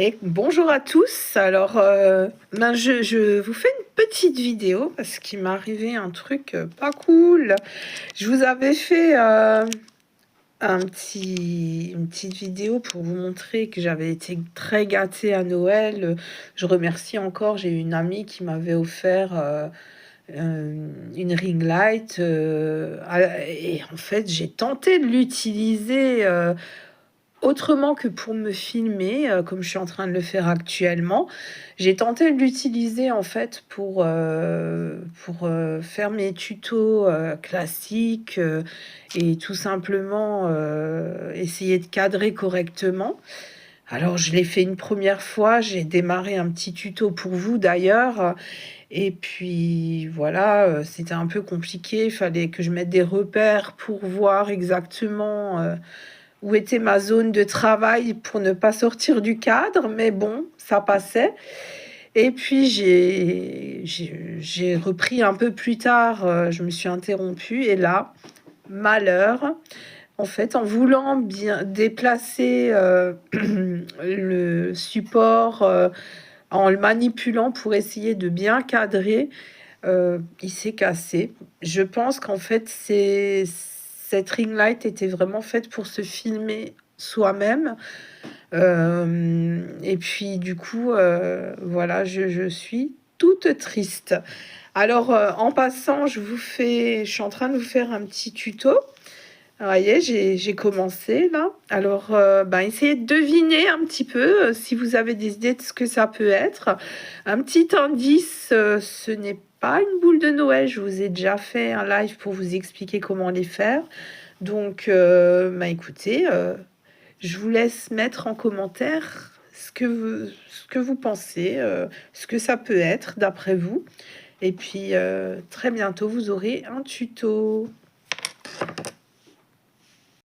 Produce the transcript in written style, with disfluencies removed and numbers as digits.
Et bonjour à tous. Alors, je vous fais une petite vidéo parce qu'il m'est arrivé un truc pas cool. Je vous avais fait une petite vidéo pour vous montrer que j'avais été très gâtée à Noël. Je remercie encore, j'ai une amie qui m'avait offert une ring light. Et en fait, j'ai tenté de l'utiliser. Autrement que pour me filmer, comme je suis en train de le faire actuellement, j'ai tenté de l'utiliser en fait pour faire mes tutos, classiques, et tout simplement, essayer de cadrer correctement. Alors je l'ai fait une première fois, j'ai démarré un petit tuto pour vous d'ailleurs, et puis voilà, c'était un peu compliqué, il fallait que je mette des repères pour voir exactement, où était ma zone de travail pour ne pas sortir du cadre, mais bon, ça passait. Et puis j'ai repris un peu plus tard, je me suis interrompue et là, malheur, en fait, en voulant bien déplacer, le support, en le manipulant pour essayer de bien cadrer, il s'est cassé. Je pense qu'en fait, c'est cette ring light était vraiment faite pour se filmer soi-même. Et puis du coup, voilà, je suis toute triste. Alors, en passant, je suis en train de vous faire un petit tuto. Vous voyez, j'ai commencé là. Alors, ben, essayez de deviner un petit peu, si vous avez des idées de ce que ça peut être. Un petit indice, ce n'est pas une boule de Noël. Je vous ai déjà fait un live pour vous expliquer comment les faire. Donc, bah, écoutez, je vous laisse mettre en commentaire ce que vous pensez, ce que ça peut être d'après vous. Et puis, très bientôt, vous aurez un tuto.